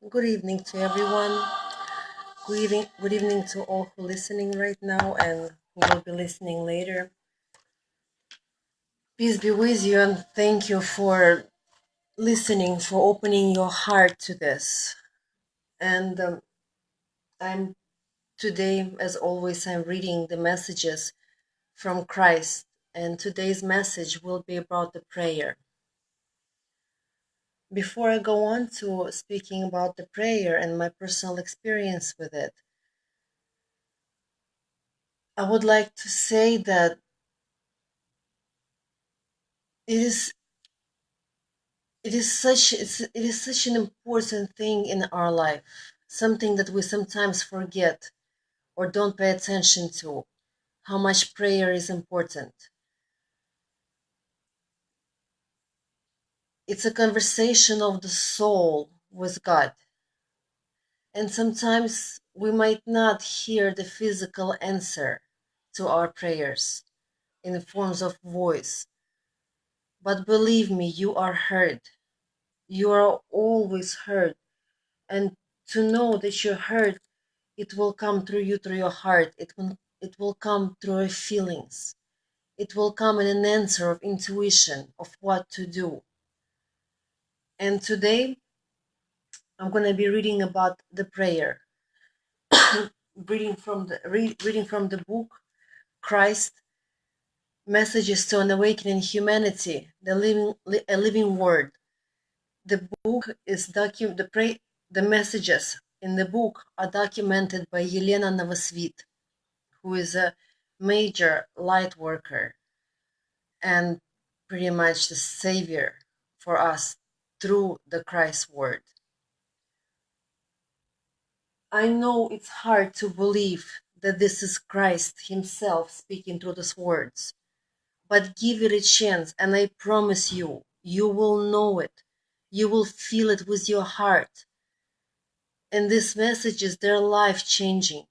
Good evening to everyone. Good evening to all who are listening right now and who will be listening later. Peace be with you and thank you for listening, for opening your heart to this. And I'm today, as always, I'm reading the messages from Christ. And today's message will be about the prayer. Before I go on to speaking about the prayer and my personal experience with it, I would like to say that it is it is such an important thing in our life, something that we sometimes forget or don't pay attention to, how much prayer is important. It's a conversation of the soul with God. And sometimes we might not hear the physical answer to our prayers in the forms of voice. But believe me, you are heard. You are always heard. And to know that you're heard, it will come through you, through your heart. It will come through your feelings. It will come in an answer of intuition of what to do. And today I'm going to be reading about the prayer, reading from the book Christ Messages to an Awakening Humanity, a living word. The book is the messages in the book are documented by Yelena Novosvit, who is a major light worker and pretty much the savior for us through the Christ word. I know it's hard to believe that this is Christ himself speaking through these words, but give it a chance and I promise you, you will know it. You will feel it with your heart. And these messages, they're life-changing.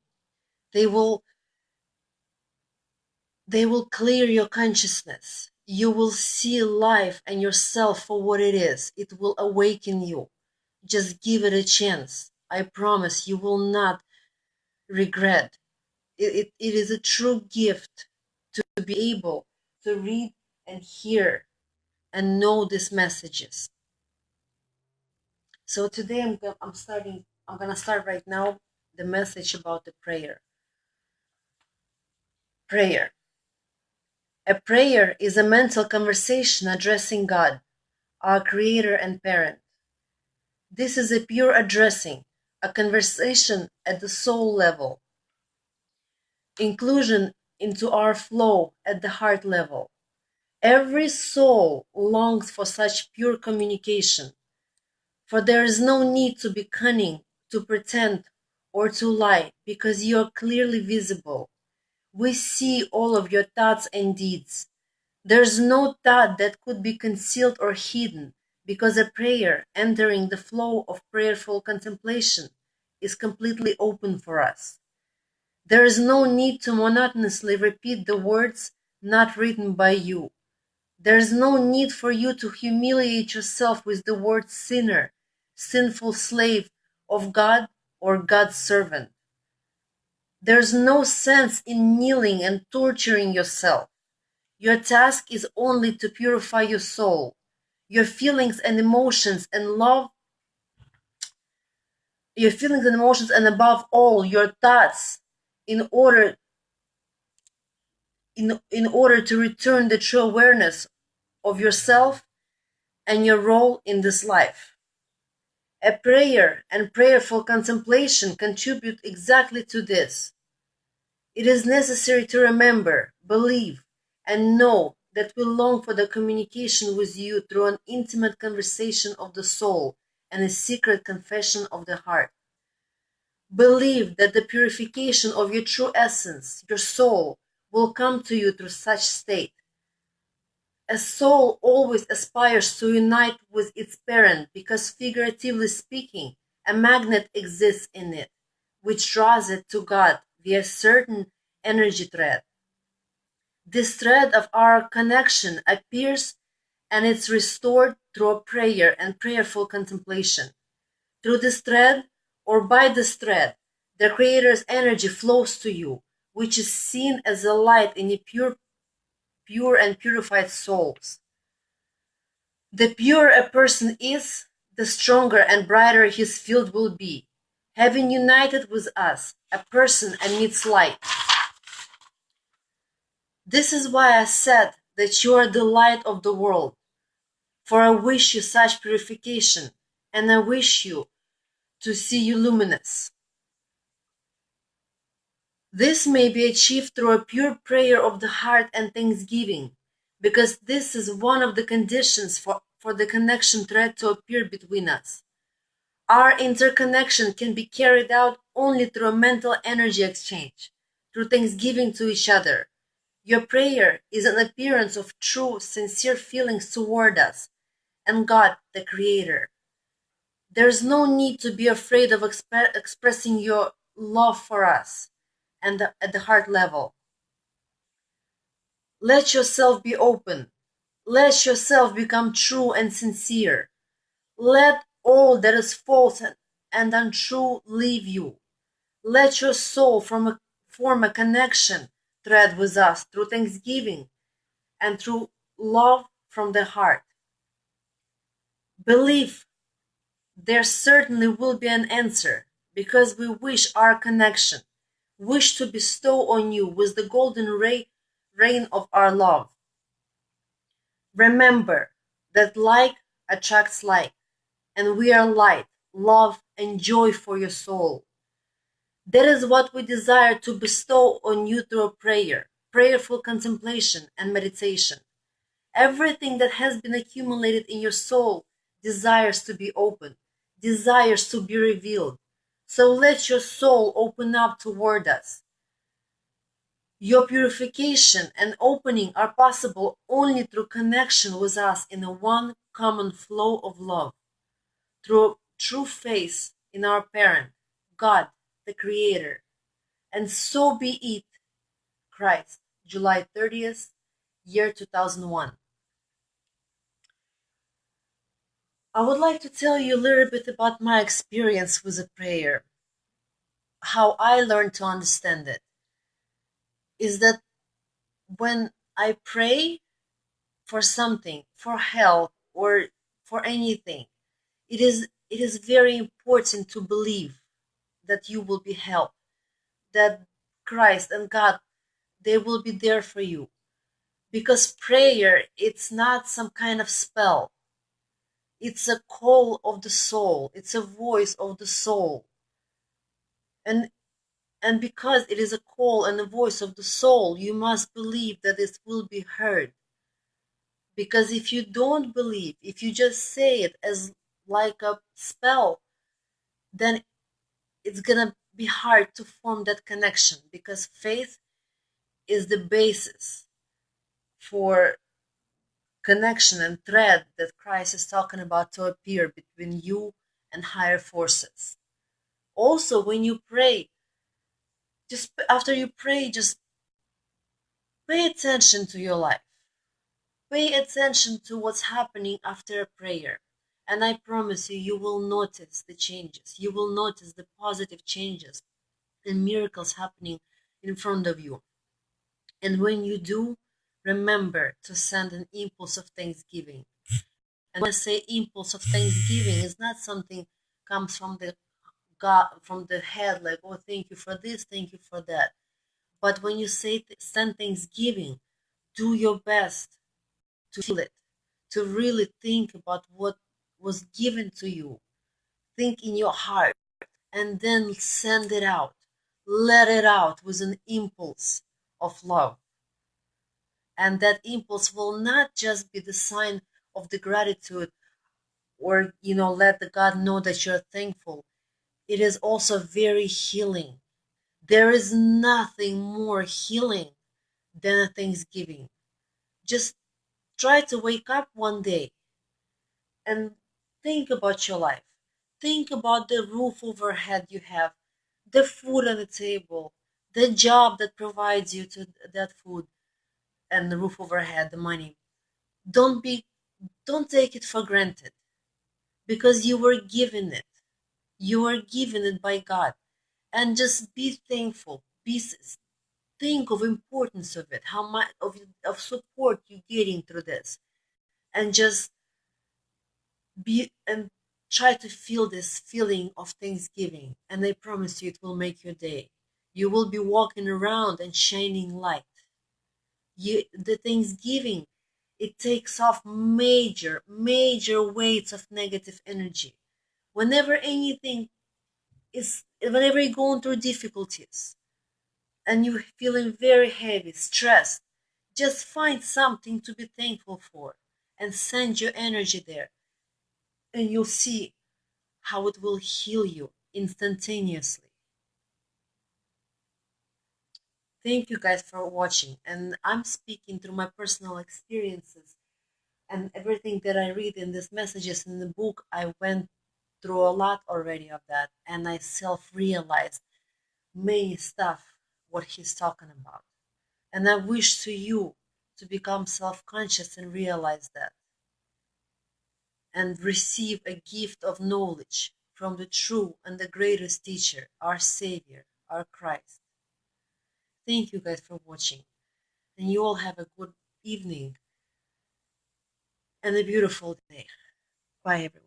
They will clear your consciousness. You will see life and yourself for what it is. It will awaken you. Just give it a chance. I promise you will not regret. It is a true gift to be able to read and hear and know these messages. So today I'm gonna start right now the message about the prayer. Prayer. A prayer is a mental conversation addressing God, our creator and parent. This is a pure addressing, a conversation at the soul level, inclusion into our flow at the heart level. Every soul longs for such pure communication, for there is no need to be cunning, to pretend, or to lie, because you are clearly visible. We see all of your thoughts and deeds. There's no thought that could be concealed or hidden, because a prayer entering the flow of prayerful contemplation is completely open for us. There is no need to monotonously repeat the words not written by you. There is no need for you to humiliate yourself with the word sinner, sinful slave of God, or God's servant. There's no sense in kneeling and torturing yourself. Your task is only to purify your soul, your feelings and emotions and love, your feelings and emotions, and above all, your thoughts, in order to return the true awareness of yourself and your role in this life. A prayer and prayerful contemplation contribute exactly to this. It is necessary to remember, believe, and know that we long for the communication with you through an intimate conversation of the soul and a secret confession of the heart. Believe that the purification of your true essence, your soul, will come to you through such state. A soul always aspires to unite with its parent because, figuratively speaking, a magnet exists in it, which draws it to God via a certain energy thread. This thread of our connection appears and it's restored through a prayer and prayerful contemplation. Through this thread or by this thread, the Creator's energy flows to you, which is seen as a light in your pure and purified souls. The purer a person is, the stronger and brighter his field will be. Having united with us, a person emits light. This is why I said that you are the light of the world, for I wish you such purification, and I wish you to see you luminous. This may be achieved through a pure prayer of the heart and thanksgiving, because this is one of the conditions for the connection thread to appear between us. Our interconnection can be carried out only through a mental energy exchange, through thanksgiving to each other. Your prayer is an appearance of true, sincere feelings toward us and God, the Creator. There is no need to be afraid of expressing your love for us and at the heart level. Let yourself be open. Let yourself become true and sincere. Let all that is false and untrue leave you. Let your soul form a connection thread with us through thanksgiving and through love from the heart. Believe there certainly will be an answer, because we wish our connection, wish to bestow on you with the golden rain of our love. Remember that like attracts like, and we are light, love, and joy for your soul. That is what we desire to bestow on you through a prayer, prayerful contemplation, and meditation. Everything that has been accumulated in your soul desires to be opened, desires to be revealed. So let your soul open up toward us. Your purification and opening are possible only through connection with us in a one common flow of love, through true faith in our parent, God, the Creator. And so be it, Christ, July 30th, year 2001. I would like to tell you a little bit about my experience with a prayer. How I learned to understand it is that when I pray for something, for help, or for anything, it is very important to believe that you will be helped, that Christ and God, they will be there for you. Because prayer, it's not some kind of spell. It's a call of the soul. It's a voice of the soul. And because it is a call and a voice of the soul, you must believe that it will be heard. Because if you don't believe, if you just say it as like a spell, then it's gonna be hard to form that connection, because faith is the basis for connection and thread that Christ is talking about to appear between you and higher forces. Also, when you pray, just after you pray, just pay attention to your life. Pay attention to what's happening after a prayer. And I promise you, you will notice the changes. You will notice the positive changes and miracles happening in front of you. And when you do, remember to send an impulse of thanksgiving. And when I say impulse of thanksgiving, it's not something comes from the God, from the head, like, oh, thank you for this, thank you for that. But when you say send thanksgiving, do your best to feel it, to really think about what was given to you. Think in your heart and then send it out. Let it out with an impulse of love. And that impulse will not just be the sign of the gratitude, or, let the God know that you're thankful. It is also very healing. There is nothing more healing than a thanksgiving. Just try to wake up one day and think about your life. Think about the roof overhead you have, the food on the table, the job that provides you to that food and the roof overhead, the money. Don't take it for granted, because you were given it. You are given it by God. And just be thankful. Think of importance of it, how much of support you're getting through this. And just be and try to feel this feeling of Thanksgiving. And I promise you it will make your day. You will be walking around and shining light. The Thanksgiving, it takes off major weights of negative energy. Whenever whenever you're going through difficulties and you're feeling very heavy, stressed, just find something to be thankful for and send your energy there. And you'll see how it will heal you instantaneously. Thank you guys for watching. And I'm speaking through my personal experiences and everything that I read in these messages in the book. I went through a lot already of that, and I self-realized many stuff what he's talking about. And I wish to you to become self-conscious and realize that, and receive a gift of knowledge from the true and the greatest teacher, our Savior, our Christ. Thank you guys for watching, and you all have a good evening and a beautiful day. Bye, everyone.